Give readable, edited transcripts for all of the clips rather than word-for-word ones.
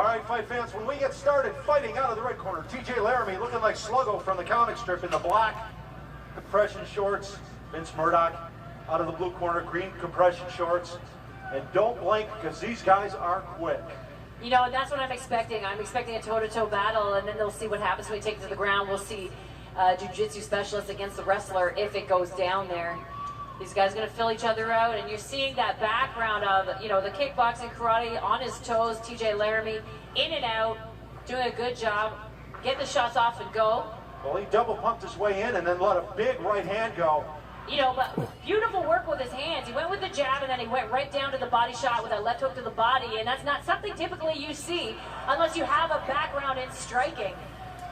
right, fight fans, when we get started fighting out of the red corner, TJ Laramie looking like Sluggo from the comic strip in the black compression shorts. Vince Murdock out of the blue corner, green compression shorts. And don't blink, because these guys are quick. You know, and that's what I'm expecting. I'm expecting a toe-to-toe battle, and then they'll see what happens when we take it to the ground. We'll see jiu-jitsu specialist against the wrestler if it goes down there. These guys are going to fill each other out, and you're seeing that background of, you know, the kickboxing, karate, on his toes, TJ Laramie, in and out, doing a good job. Get the shots off and go. Well, he double pumped his way in and then let a big right hand go. You know, but beautiful work with his hands. He went with the jab, and then he went right down to the body shot with a left hook to the body, and that's not something typically you see unless you have a background in striking.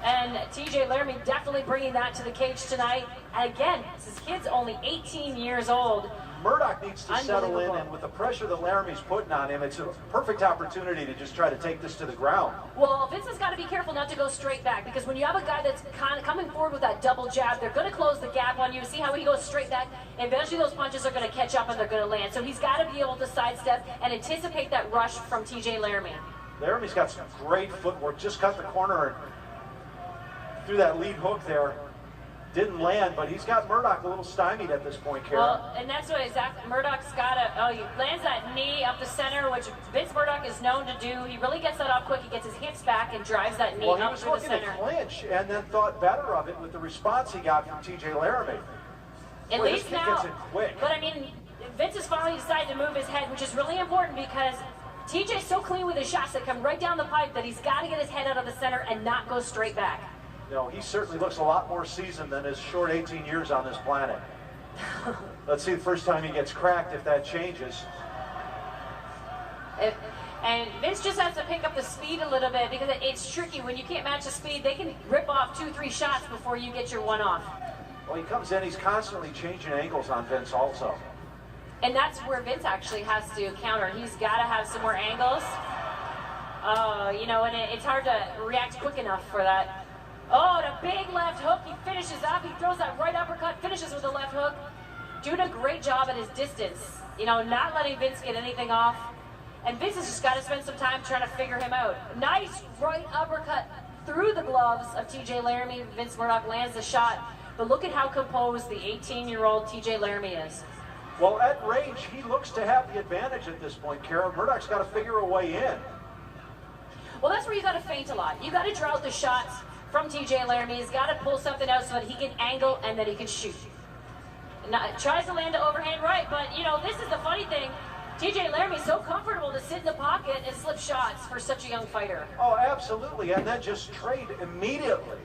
And TJ Laramie definitely bringing that to the cage tonight. And again, this kid's only 18 years old. Murdock needs to settle in, and with the pressure that Laramie's putting on him, it's a perfect opportunity to just try to take this to the ground. Well, Vince has got to be careful not to go straight back, because when you have a guy that's kind of coming forward with that double jab, they're going to close the gap on you. See how he goes straight back? Eventually those punches are going to catch up and they're going to land. So he's got to be able to sidestep and anticipate that rush from TJ Laramie. Laramie's got some great footwork, just cut the corner and threw that lead hook there. Didn't land, but he's got Murdock a little stymied at this point, Kara. Well, and that's what exactly Murdock's got to. Oh, he lands that knee up the center, which Vince Murdock is known to do. He really gets that off quick. He gets his hips back and drives that knee up through the center. Well, he was looking to clinch and then thought better of it with the response he got from TJ Laramie. At least now, gets it quick. But I mean, Vince has finally decided to move his head, which is really important because TJ's so clean with his shots that come right down the pipe that he's got to get his head out of the center and not go straight back. You know, he certainly looks a lot more seasoned than his short 18 years on this planet. Let's see the first time he gets cracked, if that changes. And Vince just has to pick up the speed a little bit because it's tricky. When you can't match the speed, they can rip off 2-3 shots before you get your one off. Well, he comes in, he's constantly changing angles on Vince also. And that's where Vince actually has to counter. He's got to have some more angles. You know, and it's hard to react quick enough for that. Oh, and a big left hook. He finishes up. He throws that right uppercut, finishes with a left hook. Doing a great job at his distance. You know, not letting Vince get anything off. And Vince has just got to spend some time trying to figure him out. Nice right uppercut through the gloves of TJ Laramie. Vince Murdock lands the shot. But look at how composed the 18-year-old TJ Laramie is. Well, at range, he looks to have the advantage at this point, Kara. Murdock's got to figure a way in. Well, that's where you got to feint a lot. You got to draw out the shots from TJ Laramie. He's got to pull something out so that he can angle and that he can shoot. Now, tries to land an overhand right, but you know, this is the funny thing. TJ Laramie's so comfortable to sit in the pocket and slip shots for such a young fighter. Oh, absolutely, and then just trade immediately.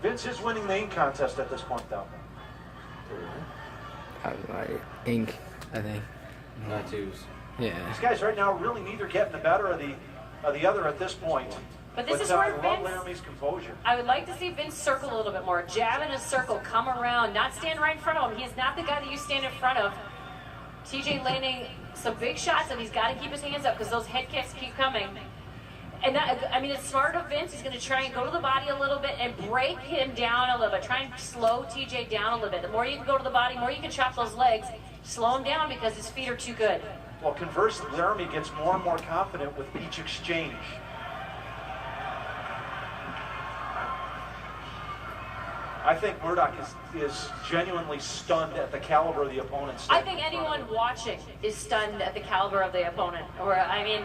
Vince is winning the ink contest at this point, though. Like ink, I think. Tattoos. Yeah. These guys right now really neither getting the better of the other at this point. But this is where Vince, Laramie's composure. I would like to see Vince circle a little bit more. Jab in a circle, come around, not stand right in front of him. He is not the guy that you stand in front of. TJ landing some big shots, and he's got to keep his hands up because those head kicks keep coming. And that, I mean, it's smart of Vince. He's going to try and go to the body a little bit and break him down a little bit. Try and slow TJ down a little bit. The more you can go to the body, the more you can chop those legs. Slow him down because his feet are too good. Well, conversely, Laramie gets more and more confident with each exchange. I think Murdock is genuinely stunned at the caliber of the opponent. I think anyone watching is stunned at the caliber of the opponent. Or, I mean,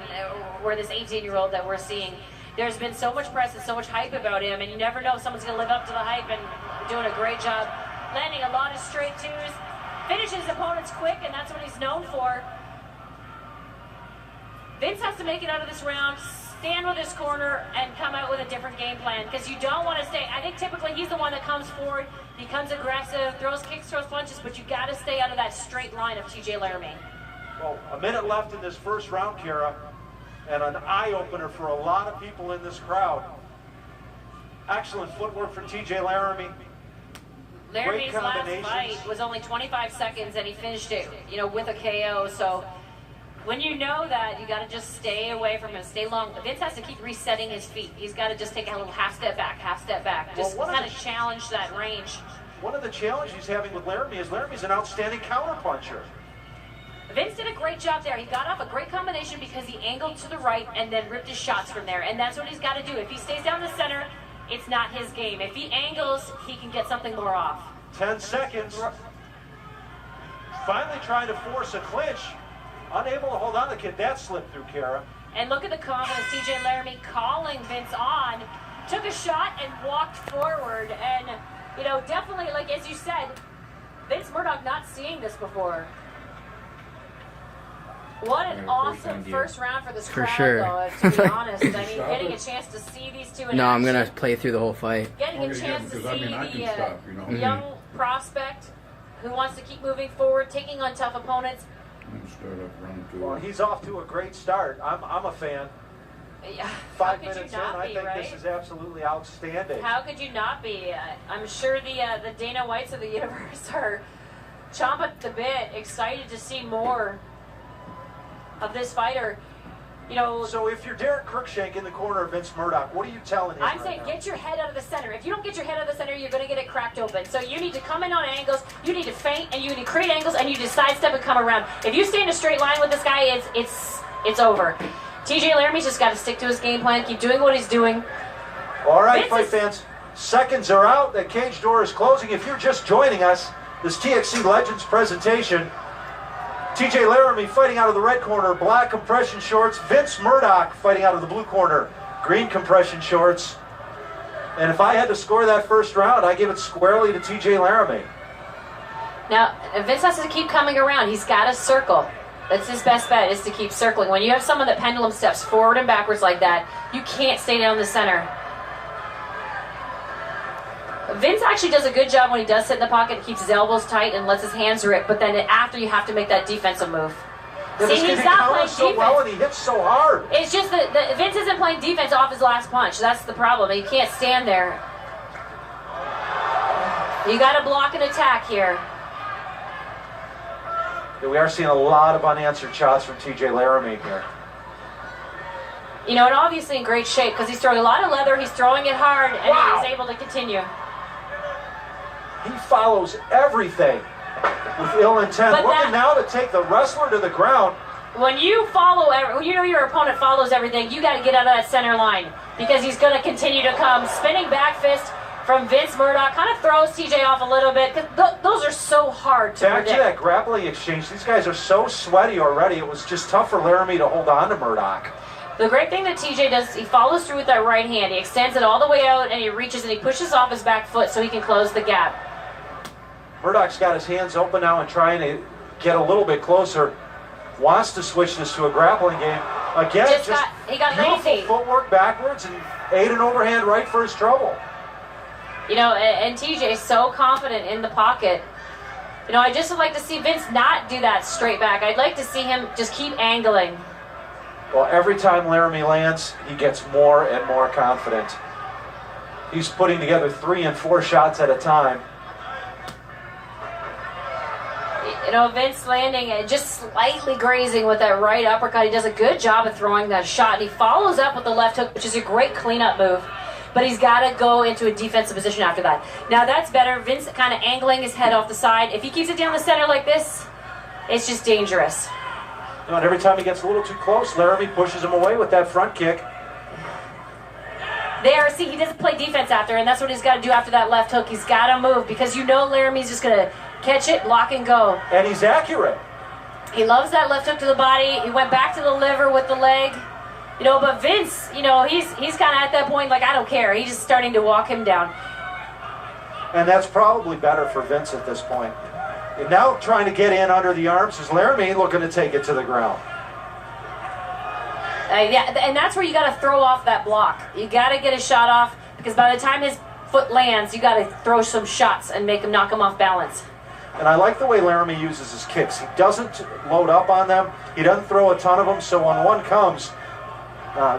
we're this 18-year-old that we're seeing. There's been so much press and so much hype about him, and you never know if someone's going to live up to the hype, and doing a great job. Landing a lot of straight twos. Finishes opponents quick, and that's what he's known for. Vince has to make it out of this round, stand with his corner, and come out with a different game plan, because you don't want to stay. I think typically he's the one that comes forward, becomes aggressive, throws kicks, throws punches, but you got to stay out of that straight line of TJ Laramie. Well, a minute left in this first round, Kara, and an eye-opener for a lot of people in this crowd. Excellent footwork for TJ Laramie. Laramie's last fight was only 25 seconds, and he finished it, you know, with a KO, so when you know that, you got to just stay away from him, stay long. Vince has to keep resetting his feet. He's got to just take a little half step back. Just kind of challenge that range. One of the challenges he's having with Laramie is Laramie's an outstanding counterpuncher. Vince did a great job there. He got off a great combination because he angled to the right and then ripped his shots from there. And that's what he's got to do. If he stays down the center, it's not his game. If he angles, he can get something more off. 10 seconds. Finally trying to force a clinch. Unable to hold on to the kid. That slipped through Kara. And look at the confidence. TJ Laramie calling Vince on. Took a shot and walked forward. And, you know, definitely, like as you said, Vince Murdock not seeing this before. What an awesome first round for this For crowd, sure. though, to be honest. I mean, getting a chance to see these two in No, I'm action, gonna play through the whole fight. getting a chance to because, I see mean, I can the stop, you know. young prospect who wants to keep moving forward, taking on tough opponents. And start up round 2. Well, he's off to a great start. I'm a fan. Yeah, how 5 could you minutes in, not I be, think right? this is absolutely outstanding. How could you not be? I'm sure the Dana Whites of the universe are chomping at the bit, excited to see more of this fighter. You know, So if you're Derek Cruikshank in the corner of Vince Murdock, what are you telling him? I'm right saying now? get your head out of the center. If you don't get your head out of the center, you're going to get it cracked open. So you need to come in on angles, you need to feint, and you need to create angles, and you need to sidestep and come around. If you stay in a straight line with this guy, it's over. TJ Laramie's just got to stick to his game plan, keep doing what he's doing. All right, Vince fight is- fans. Seconds are out. The cage door is closing. If you're just joining us, this TXC Legends presentation. TJ Laramie fighting out of the red corner, black compression shorts. Vince Murdock fighting out of the blue corner, green compression shorts. And if I had to score that first round, I give it squarely to TJ Laramie. Now, Vince has to keep coming around. He's got to circle. That's his best bet, is to keep circling. When you have someone that pendulum steps forward and backwards like that, you can't stay down the center. Vince actually does a good job when he does sit in the pocket, keeps his elbows tight and lets his hands rip, but then after you have to make that defensive move. Yeah, See, this kid he's not playing counters so defense. well and he hits so hard. It's just that Vince isn't playing defense off his last punch. That's the problem. He can't stand there. You got to block an attack here. Yeah, we are seeing a lot of unanswered shots from TJ Laramie here. You know, and obviously in great shape because he's throwing a lot of leather. He's throwing it hard, and Wow. he's able to continue. He follows everything with ill intent. But Looking that- now to take the wrestler to the ground. When you follow, when you know your opponent follows everything, you got to get out of that center line because he's going to continue to come. Spinning back fist from Vince Murdock kind of throws TJ off a little bit. Those are so hard to Back predict. to that grappling exchange. These guys are so sweaty already. It was just tough for Laramie to hold on to Murdock. The great thing that TJ does, he follows through with that right hand. He extends it all the way out and he reaches and he pushes off his back foot so he can close the gap. Murdock's got his hands open now and trying to get a little bit closer. Wants to switch this to a grappling game. Again, He got beautiful lazy. footwork backwards and ate an overhand right for his trouble. You know, and TJ's so confident in the pocket. You know, I just would like to see Vince not do that straight back. I'd like to see him just keep angling. Well, every time Laramie lands, he gets more and more confident. He's putting together 3 and 4 shots at a time. You know, Vince landing just slightly grazing with that right uppercut. He does a good job of throwing that shot. And he follows up with the left hook, which is a great cleanup move. But he's got to go into a defensive position after that. Now that's better. Vince kind of angling his head off the side. If he keeps it down the center like this, it's just dangerous. You know, and every time he gets a little too close, Laramie pushes him away with that front kick. There, see, he doesn't play defense after, and that's what he's got to do after that left hook. He's got to move because you know Laramie's just going to catch it, block, and go. And he's accurate. He loves that left hook to the body. He went back to the liver with the leg. You know, but Vince, you know, he's kind of at that point like, I don't care. He's just starting to walk him down. And that's probably better for Vince at this point. And now trying to get in under the arms is Laramie looking to take it to the ground. Yeah, and that's where you got to throw off that block. You got to get a shot off because by the time his foot lands, you got to throw some shots and knock him off balance. And I like the way Laramie uses his kicks. He doesn't load up on them. He doesn't throw a ton of them. So when one comes,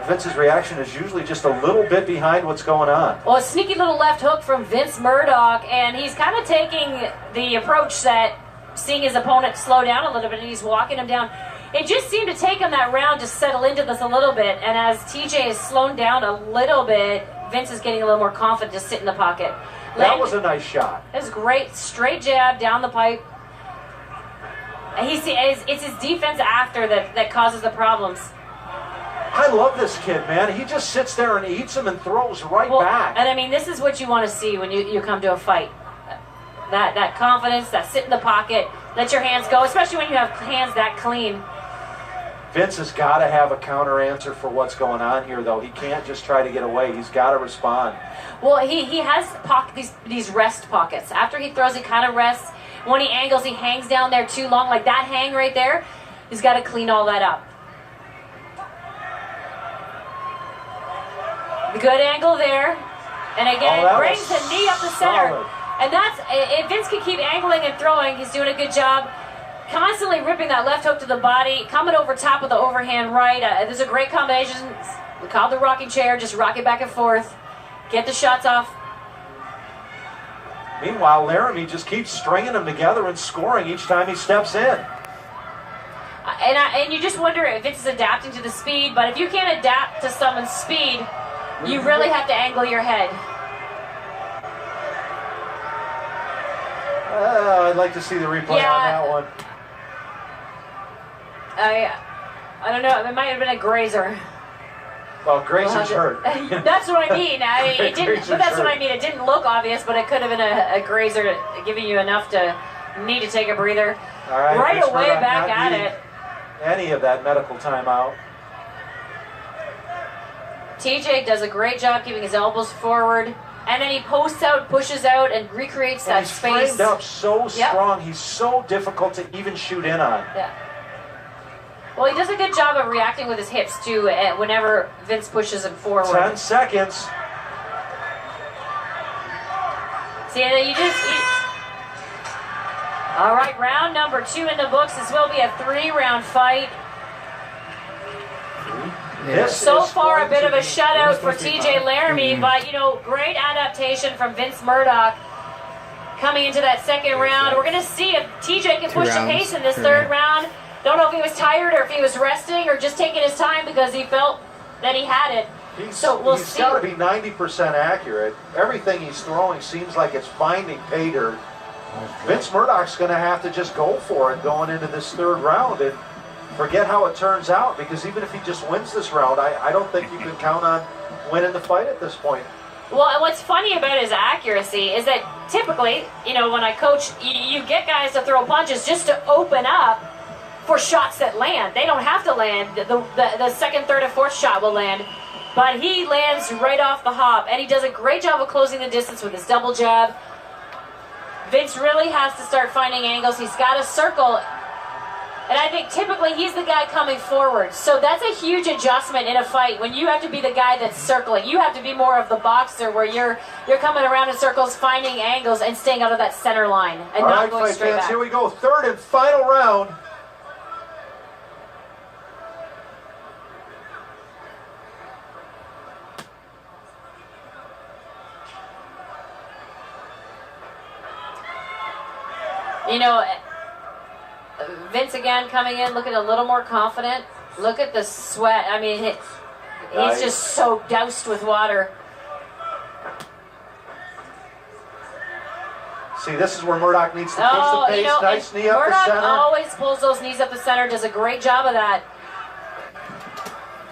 Vince's reaction is usually just a little bit behind what's going on. Well, a sneaky little left hook from Vince Murdock, and he's kind of taking the approach that seeing his opponent slow down a little bit, and he's walking him down. It just seemed to take him that round to settle into this a little bit, and as TJ is slowing down a little bit, Vince is getting a little more confident to sit in the pocket. That was a nice shot. That was great. Straight jab down the pipe. It's his defense after that causes the problems. I love this kid, man. He just sits there and eats them and throws right back. And I mean, this is what you want to see when you come to a fight. That confidence, that sit in the pocket, let your hands go, especially when you have hands that clean. Vince has got to have a counter answer for what's going on here, though. He can't just try to get away. He's got to respond. Well, he has these rest pockets. After he throws, he kind of rests. When he angles, he hangs down there too long, like that hang right there. He's got to clean all that up. Good angle there. And again, brings the knee up the center. Solid. And that's, if Vince can keep angling and throwing, he's doing a good job. Constantly ripping that left hook to the body, coming over top of the overhand right. There's a great combination. We call it the rocking chair, just rock it back and forth. Get the shots off. Meanwhile, Laramie just keeps stringing them together and scoring each time he steps in. And you just wonder if Vince is adapting to the speed, but if you can't adapt to someone's speed, you really have to angle your head. I'd like to see the replay on that one. I don't know. It might have been a grazer. Well, Grazer's hurt. That's what I mean. It didn't. But that's what I mean. It didn't look obvious, but it could have been a grazer giving you enough to need to take a breather. All right, right away back at it. Any of that medical timeout. TJ does a great job keeping his elbows forward, and then he posts out, pushes out, and recreates that space. He's framed up so strong. He's so difficult to even shoot in on. Yeah. Well, he does a good job of reacting with his hips, too, whenever Vince pushes him forward. 10 seconds. See, all right, round number 2 in the books. This will be a 3-round fight. Yeah. So far, a bit of a shutout for TJ Laramie, but, great adaptation from Vince Murdock coming into that second round. We're going to see if TJ can push the pace in this third round. Don't know if he was tired or if he was resting or just taking his time because he felt that he had it. He's got to be 90% accurate. Everything he's throwing seems like it's finding pay dirt. Vince Murdock's going to have to just go for it going into this third round and forget how it turns out, because even if he just wins this round, I don't think you can count on winning the fight at this point. Well, what's funny about his accuracy is that typically, when I coach, you get guys to throw punches just to open up for shots that land. They don't have to land. The second, third, and fourth shot will land. But he lands right off the hop, and he does a great job of closing the distance with his double jab. Vince really has to start finding angles. He's got to circle. And I think typically he's the guy coming forward. So that's a huge adjustment in a fight when you have to be the guy that's circling. You have to be more of the boxer where you're coming around in circles, finding angles, and staying out of that center line and not going straight back. Here we go, third and final round. Vince again coming in looking a little more confident. Look at the sweat. I mean, he's just so doused with water. See, this is where Murdock needs to push the pace. Nice knee up the center. Murdock always pulls those knees up the center, does a great job of that.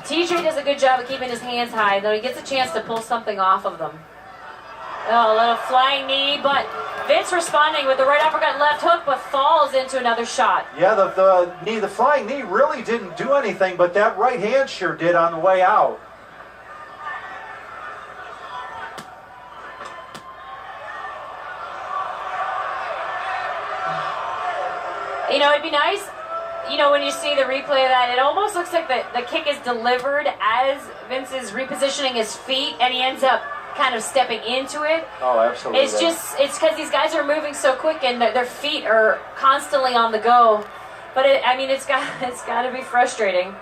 TJ does a good job of keeping his hands high, though he gets a chance to pull something off of them. Oh, a little flying knee, but Vince responding with the right uppercut, left hook, but falls into another shot. Yeah, the flying knee really didn't do anything, but that right hand sure did on the way out. It'd be nice, when you see the replay of that, it almost looks like the kick is delivered as Vince is repositioning his feet, and he ends up kind of stepping into it. Oh, absolutely. It's because these guys are moving so quick and their feet are constantly on the go. But it's got to be frustrating.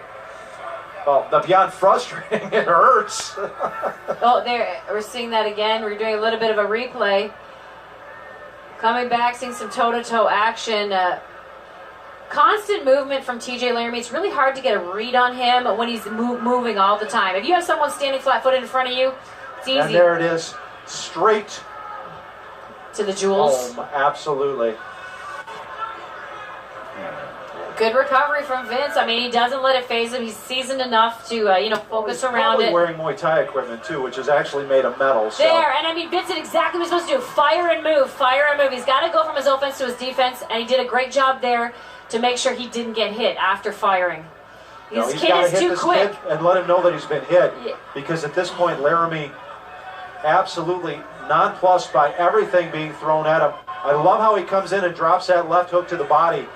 Well, beyond frustrating, it hurts. We're seeing that again. We're doing a little bit of a replay. Coming back, seeing some toe-to-toe action. Constant movement from TJ Laramie. It's really hard to get a read on him when he's moving all the time. If you have someone standing flat-footed in front of you, it's easy. And there it is, straight to the jewels. home. Absolutely. Good recovery from Vince. I mean, he doesn't let it phase him. He's seasoned enough to, focus around it. He's wearing Muay Thai equipment, too, which is actually made of metal. So. There, and I mean, Vince did exactly what he was supposed to do. Fire and move, fire and move. He's got to go from his offense to his defense, and he did a great job there to make sure he didn't get hit after firing. This kid is too quick. And let him know that he's been hit. Yeah. Because at this point, Laramie absolutely nonplussed by everything being thrown at him. I love how he comes in and drops that left hook to the body.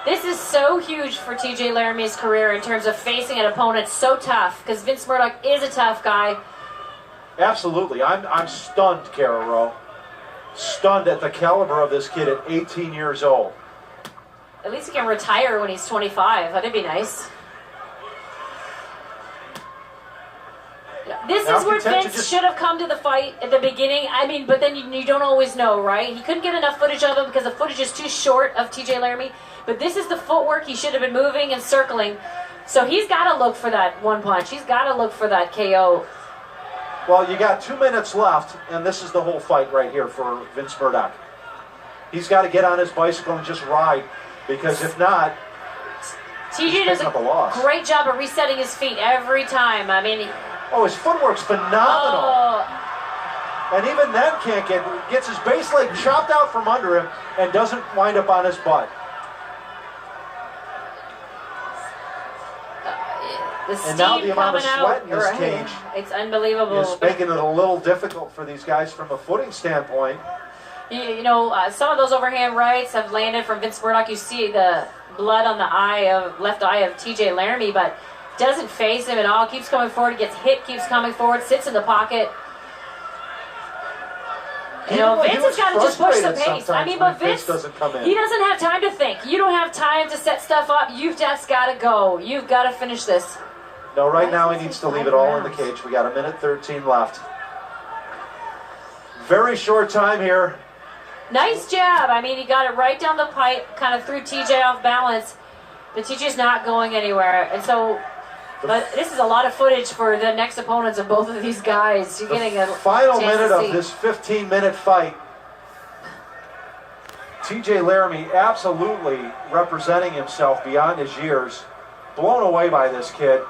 This is so huge for TJ Laramie's career in terms of facing an opponent so tough, because Vince Murdock is a tough guy. Absolutely. I'm stunned, Kara Rowe. Stunned at the caliber of this kid at 18 years old. At least he can retire when he's 25. That'd be nice. This is where Vince should have come to the fight at the beginning. I mean, but then you don't always know, right? He couldn't get enough footage of him because the footage is too short of TJ Laramie. But this is the footwork. He should have been moving and circling. So he's got to look for that one punch. He's got to look for that KO. Well, you got 2 minutes left, and this is the whole fight right here for Vince Murdock. He's got to get on his bicycle and just ride, because if not, TJ does a great job of resetting his feet every time. I mean, his footwork's phenomenal. And even then gets his base leg chopped out from under him and doesn't wind up on his butt. The steam and now the amount of sweat in this cage, it's unbelievable. Is making it a little difficult for these guys from a footing standpoint. Some of those overhand rights have landed from Vince Murdock. You see the blood on the left eye of TJ Laramie, but doesn't phase him at all. Keeps coming forward, gets hit, keeps coming forward, sits in the pocket. Vince has got to just push the pace. I mean, but Vince doesn't come in. He doesn't have time to think. You don't have time to set stuff up. You've just got to go. You've got to finish this. No, right now he needs to leave it all in the cage. We got 1:13 left. Very short time here. Nice jab. I mean, he got it right down the pipe, kind of threw TJ off balance. But TJ's not going anywhere. And so, but this is a lot of footage for the next opponents of both of these guys. You're getting a final minute of this 15-minute fight. TJ Laramie absolutely representing himself beyond his years. Blown away by this kid.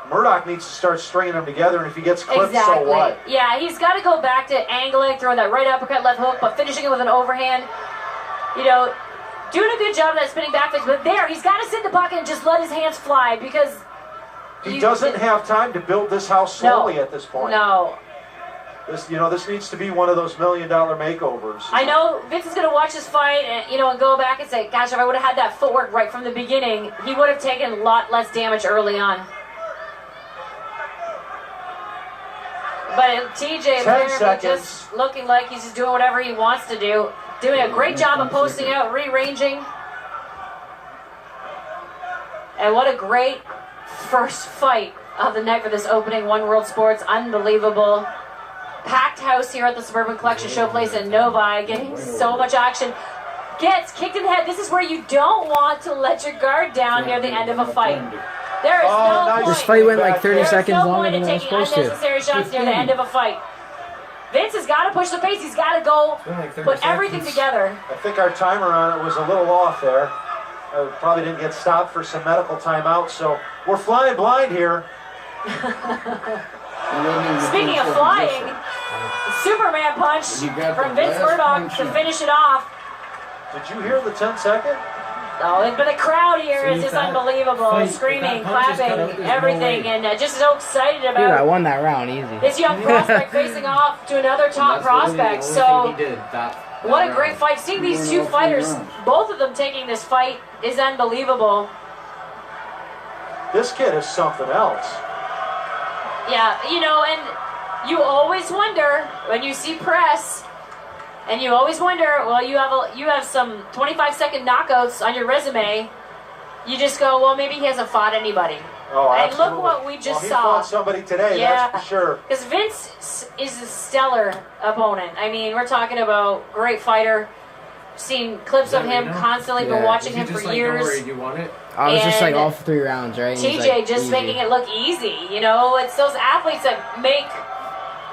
Murdock needs to start stringing them together, and if he gets clipped, so what? Yeah, he's got to go back to angling, throwing that right uppercut, left hook, but finishing it with an overhand. Doing a good job of that spinning back fist, but there, he's got to sit in the pocket and just let his hands fly, because he doesn't have time to build this house slowly at this point. No. This needs to be one of those $1 million makeovers. I know Vince is going to watch this fight and go back and say, gosh, if I would have had that footwork right from the beginning, he would have taken a lot less damage early on. But TJ Laramie just looking like he's just doing whatever he wants to do. Doing a great job of posting out, rearranging. And what a great first fight of the night for this opening One World Sports. Unbelievable. Packed house here at the Suburban Collection Showplace in Novi, getting so much action. Gets kicked in the head. This is where you don't want to let your guard down near the end of a fight. There is no point. This fight went like 30 seconds longer than it was supposed to. Taking unnecessary shots near the end of a fight. Vince has got to push the pace. He's got to go put everything together. I think our timer on it was a little off there. Probably didn't get stopped for some medical timeouts, so we're flying blind here. Speaking of flying, Superman punch from Vince Murdock to finish it off. Did you hear the 10-second? Oh, but the crowd here is just unbelievable. Screaming, clapping, everything, and just so excited about I won that round easy. This young prospect facing off to another top prospect. So, what a great fight. Seeing these two fighters, both of them taking this fight, is unbelievable. This kid is something else. Yeah, and you always wonder when you see press. And you always wonder, well, you have some 25-second knockouts on your resume. You just go, well, maybe he hasn't fought anybody. Oh, and look what we just saw. He fought somebody today, that's for sure. Because Vince is a stellar opponent. I mean, we're talking about great fighter. Seen clips of him constantly, been watching him for years. Don't worry, you want it? I was just like all 3 rounds, right? TJ just making it look easy. It's those athletes that make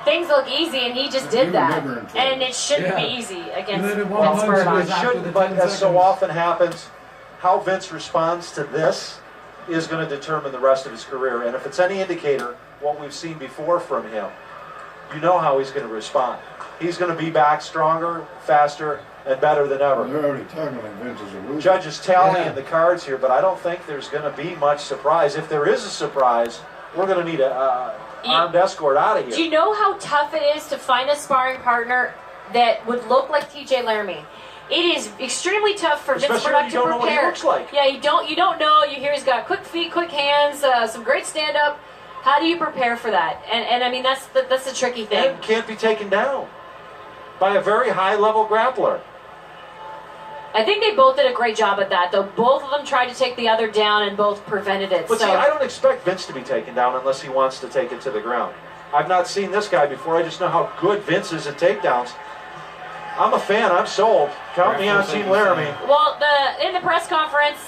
things look easy, and he just did that. And it shouldn't be easy against Vince Murdock. It shouldn't, but as so often happens, how Vince responds to this is going to determine the rest of his career. And if it's any indicator, what we've seen before from him, you know how he's going to respond. He's going to be back stronger, faster, and better than ever. They're already talking like Vince is a loser. Judges tallying the cards here, but I don't think there's going to be much surprise. If there is a surprise, we're going to need a armed escort out of here. Do you know how tough it is to find a sparring partner that would look like TJ Laramie? It is extremely tough for Vince Murdock to prepare. You don't know what he looks like. Yeah, you don't know. You hear he's got quick feet, quick hands, some great stand-up. How do you prepare for that? And I mean, that's the tricky thing. And can't be taken down by a very high-level grappler. I think they both did a great job at that, though. Both of them tried to take the other down, and both prevented it. But see, I don't expect Vince to be taken down unless he wants to take it to the ground. I've not seen this guy before. I just know how good Vince is at takedowns. I'm a fan. I'm sold. Count me on Team Laramie. Well, in the press conference,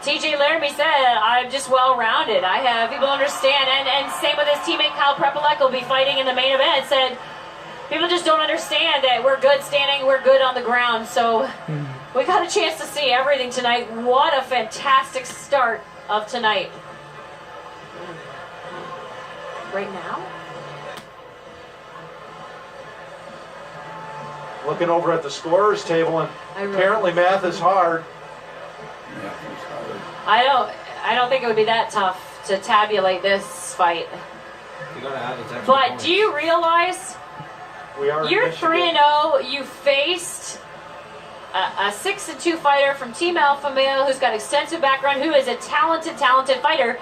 TJ Laramie said, I'm just well-rounded. I have people understand. And same with his teammate Kyle Prepelec will be fighting in the main event. Said, people just don't understand that we're good standing, we're good on the ground. So we got a chance to see everything tonight. What a fantastic start of tonight. Right now? Looking over at the scorer's table, and apparently math is hard. I don't think it would be that tough to tabulate this fight. But do you realize you're 3-0? You faced a 6-2 fighter from Team Alpha Male who's got extensive background, who is a talented fighter.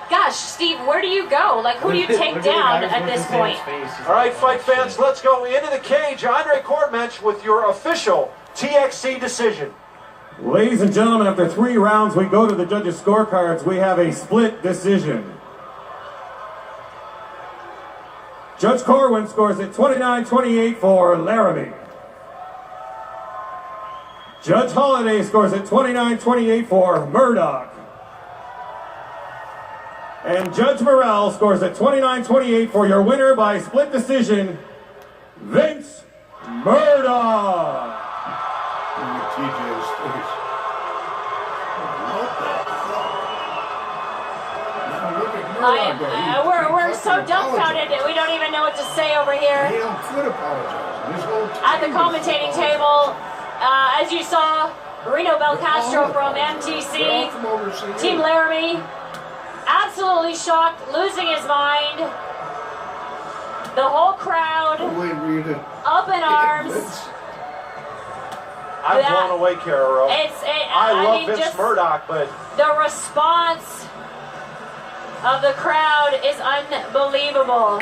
Gosh, Steve, where do you go? Like, who do you take down at this point? All right, fight fans, let's go into the cage. Andre Kortmensch with your official TXC decision. Ladies and gentlemen, after 3 rounds, we go to the judges' scorecards. We have a split decision. Judge Corwin scores at 29-28 for Laramie. Judge Holliday scores at 29-28 for Murdock. And Judge Morrell scores at 29-28 for your winner by split decision, Vince Murdock. TJ's face. What the fuck? Now look at Murdock. We're so dumbfounded that we don't even know what to say over here. He don't quit apologizing. This whole At the commentating table, as you saw, Reno Belcastro from MTC, Team Laramie, absolutely shocked, losing his mind. The whole crowd up in arms. I'm blown away, Carol. I love Vince Murdock, but the response of the crowd is unbelievable.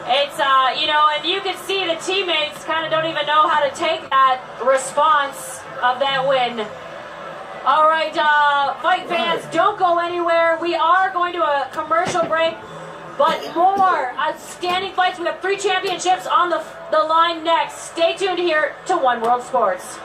It's, and you can see the teammates kind of don't even know how to take that response of that win. All right, fight fans, don't go anywhere. We are going to a commercial break, but more outstanding fights. We have 3 championships on the line next. Stay tuned here to One World Sports.